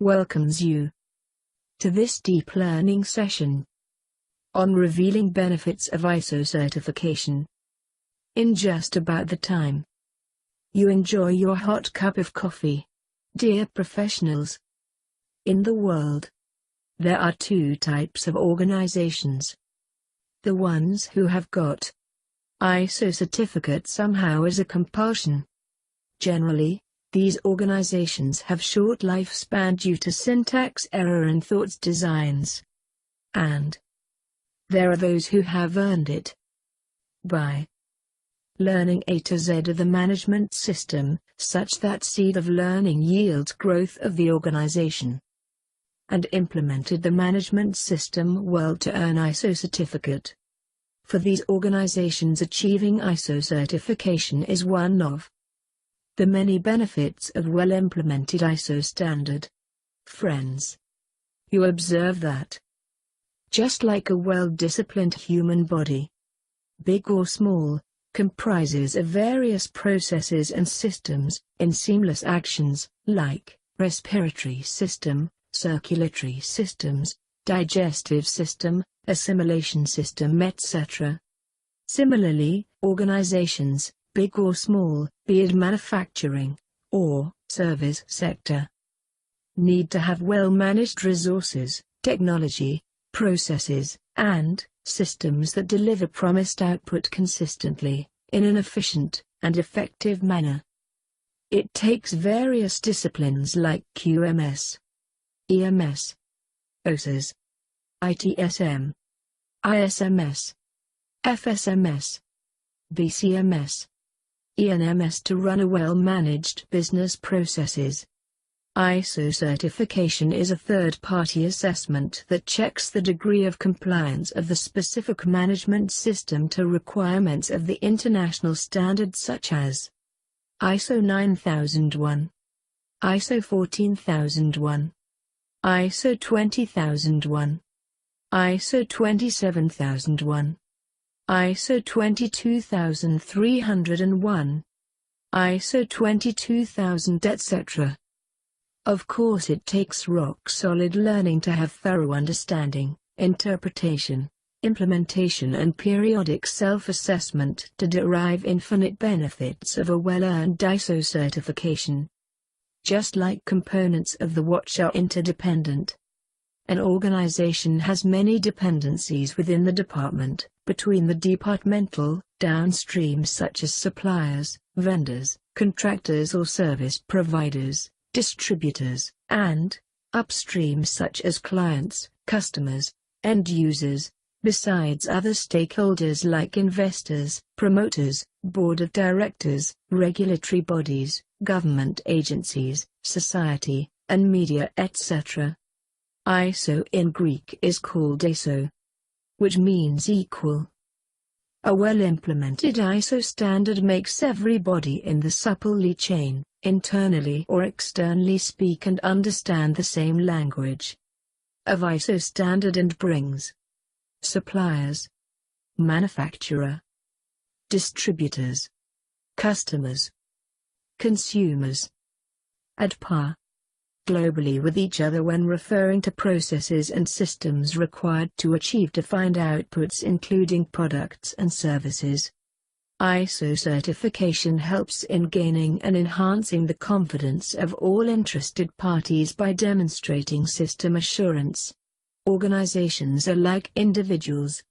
welcomes you to this deep learning session on revealing benefits of ISO certification. In just about the time you enjoy your hot cup of coffee, dear professionals, in the world, there are two types of organizations. The ones who have got ISO certificate somehow as a compulsion. Generally, these organizations have short lifespan due to syntax error and thoughts designs. And there are those who have earned it by learning A to Z of the management system, such that seed of learning yields growth of the organization, and implemented the management system well to earn ISO certificate. For these organizations, achieving ISO certification is one of the many benefits of well-implemented ISO standard. Friends, you observe that, just like a well-disciplined human body, big or small, comprises of various processes and systems, in seamless actions, like respiratory system, circulatory systems, digestive system, assimilation system, etc. Similarly, organizations, big or small, be it manufacturing or service sector, need to have well-managed resources, technology, processes, and systems that deliver promised output consistently, in an efficient and effective manner. It takes various disciplines like QMS, EMS, OSAS, ITSM, ISMS, FSMS, BCMS, ENMS to run a well-managed business processes. ISO certification is a third-party assessment that checks the degree of compliance of the specific management system to requirements of the international standards such as ISO 9001, ISO 14001, ISO 20001, ISO 27001, ISO 22301, ISO 22000, etc. Of course, it takes rock-solid learning to have thorough understanding, interpretation, implementation and periodic self-assessment to derive infinite benefits of a well-earned ISO certification. Just like components of the watch are interdependent, an organization has many dependencies within the department, between the departmental, downstream such as suppliers, vendors, contractors or service providers, distributors, and upstream such as clients, customers, end users, besides other stakeholders like investors, promoters, board of directors, regulatory bodies, government agencies, society, and media, etc. ISO in Greek is called ASO, which means equal. A well-implemented ISO standard makes everybody in the supply chain, internally or externally, speak and understand the same language of ISO standard and brings suppliers, manufacturer, distributors, customers, consumers at par globally with each other when referring to processes and systems required to achieve defined outputs, including products and services. ISO certification helps in gaining and enhancing the confidence of all interested parties by demonstrating system assurance. Organizations are like individuals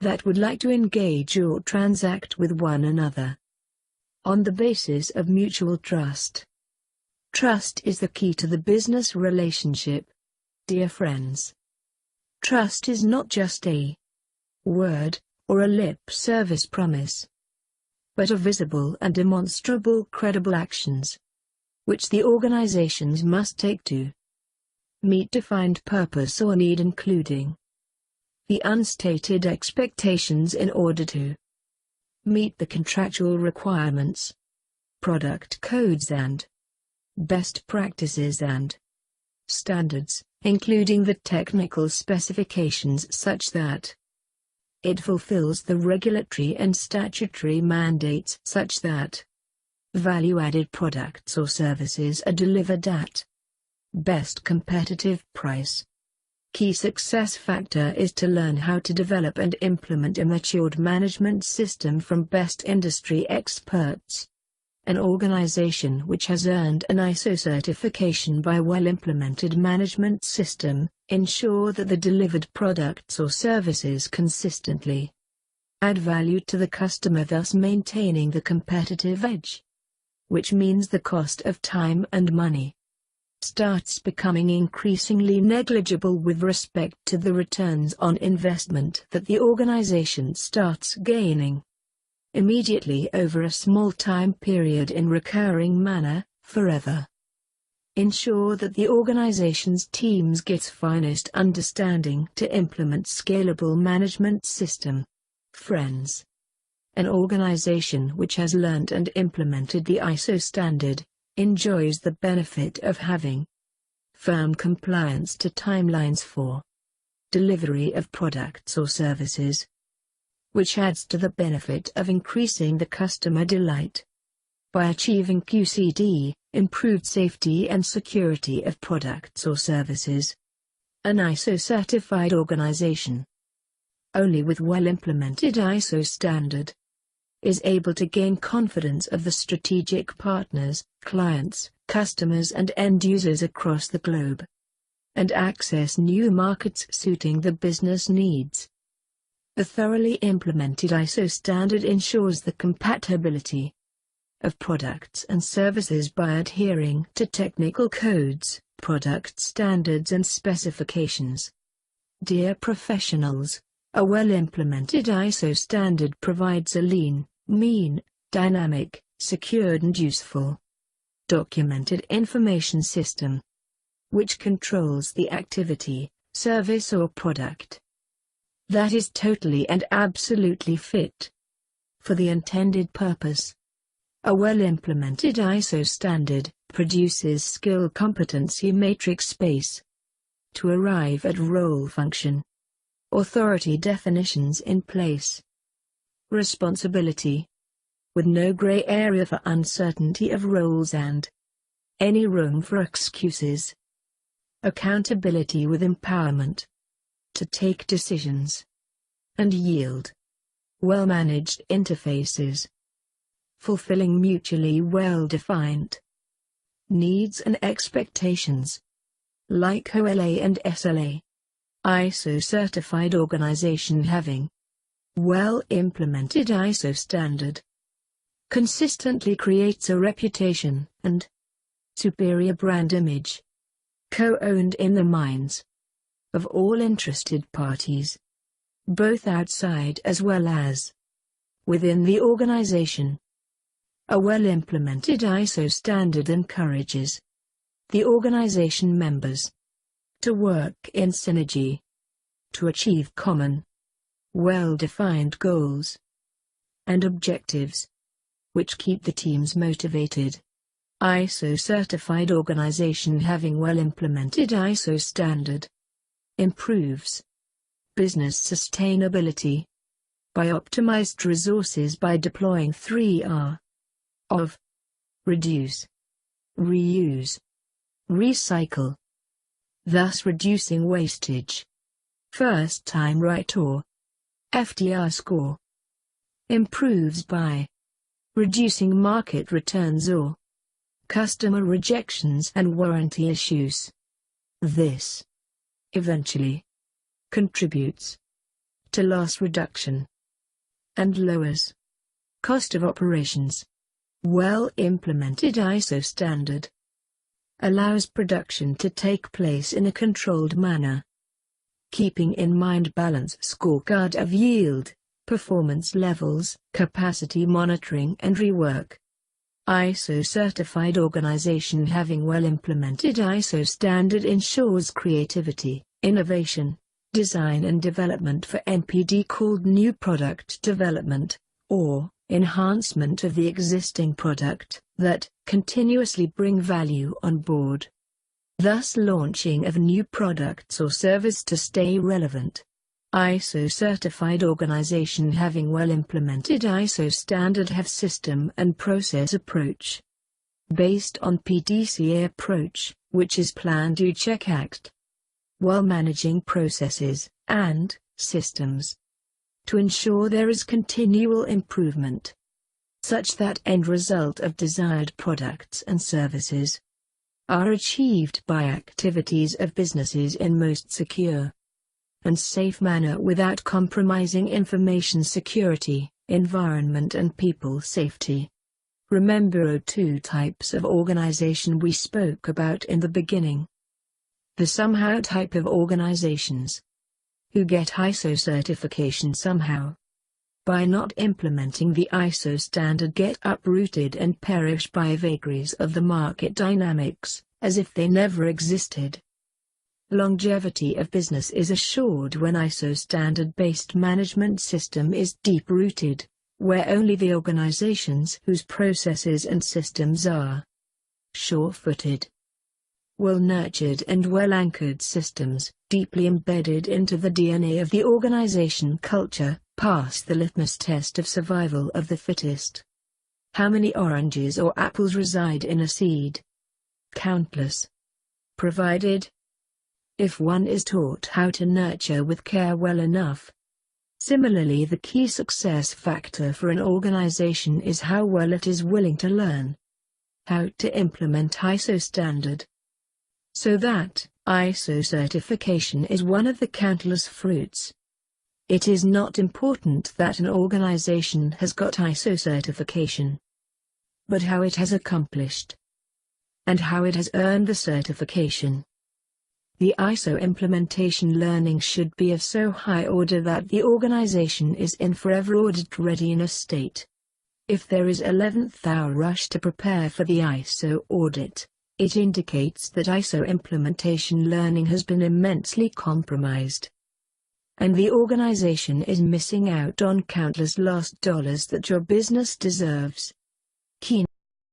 that would like to engage or transact with one another on the basis of mutual trust. Trust is the key to the business relationship. Dear friends, trust is not just a word or a lip service promise, but a visible and demonstrable credible actions, which the organizations must take to meet defined purpose or need, including the unstated expectations in order to meet the contractual requirements, product codes and best practices and standards, including the technical specifications such that it fulfills the regulatory and statutory mandates such that value-added products or services are delivered at Best competitive price. Key success factor is to learn how to develop and implement a matured management system from best industry experts. An organization which has earned an ISO certification by well-implemented management system, ensure that the delivered products or services consistently add value to the customer, thus maintaining the competitive edge. Which means the cost of time and money starts becoming increasingly negligible with respect to the returns on investment that the organization starts gaining immediately over a small time period in recurring manner, forever. Ensure that the organization's teams gets finest understanding to implement scalable management system. Friends. An organization which has learned and implemented the ISO standard enjoys the benefit of having firm compliance to timelines for delivery of products or services, which adds to the benefit of increasing the customer delight by achieving QCD, improved safety and security of products or services. An ISO-certified organization, only with well-implemented ISO standard, is able to gain confidence of the strategic partners, clients, customers and end users across the globe, and access new markets suiting the business needs. The thoroughly implemented ISO standard ensures the compatibility of products and services by adhering to technical codes, product standards and specifications. Dear professionals, a well-implemented ISO standard provides a lean, mean, dynamic, secured and useful documented information system, which controls the activity, service or product that is totally and absolutely fit for the intended purpose. A well-implemented ISO standard produces skill competency matrix space to arrive at role function authority definitions in place. Responsibility, with no gray area for uncertainty of roles and any room for excuses. Accountability with empowerment to take decisions and yield well-managed interfaces, fulfilling mutually well-defined needs and expectations, like OLA and SLA. ISO-certified organization having well-implemented ISO standard consistently creates a reputation and superior brand image, co-owned in the minds of all interested parties, both outside as well as within the organization. A well-implemented ISO standard encourages the organization members to work in synergy to achieve common, well-defined goals and objectives, which keep the teams motivated. ISO-certified organization having well-implemented ISO standard improves business sustainability by optimized resources by deploying 3R of reduce, reuse, recycle, thus reducing wastage. First time right or FTR score improves by reducing market returns or customer rejections and warranty issues. This eventually contributes to loss reduction and lowers cost of operations. Well-implemented ISO standard allows production to take place in a controlled manner, keeping in mind balanced scorecard of yield, performance levels, capacity monitoring and rework. ISO-certified organization having well-implemented ISO standard ensures creativity, innovation, design and development for NPD called new product development, or enhancement of the existing product, that continuously bring value on board. Thus launching of new products or service to stay relevant. ISO-certified organization having well-implemented ISO standard have system and process approach based on PDCA approach, which is plan do check act, while managing processes and systems to ensure there is continual improvement, such that end result of desired products and services are achieved by activities of businesses in most secure and safe manner without compromising information security, environment and people safety. Remember two types of organization we spoke about in the beginning. The somehow type of organizations who get ISO certification somehow, by not implementing the ISO standard, get uprooted and perish by vagaries of the market dynamics, as if they never existed. Longevity of business is assured when ISO standard-based management system is deep-rooted, where only the organizations whose processes and systems are sure-footed, well-nurtured and well-anchored systems, deeply embedded into the DNA of the organization culture, pass the litmus test of survival of the fittest. How many oranges or apples reside in a seed? Countless. Provided if one is taught how to nurture with care well enough. Similarly, the key success factor for an organization is how well it is willing to learn how to implement ISO standard. So that ISO certification is one of the countless fruits. It is not important that an organization has got ISO certification, but how it has accomplished and how it has earned the certification. The ISO implementation learning should be of so high order that the organization is in forever audit readiness state. If there is 11th hour rush to prepare for the ISO audit, it indicates that ISO implementation learning has been immensely compromised, and the organization is missing out on countless lost dollars that your business deserves. Key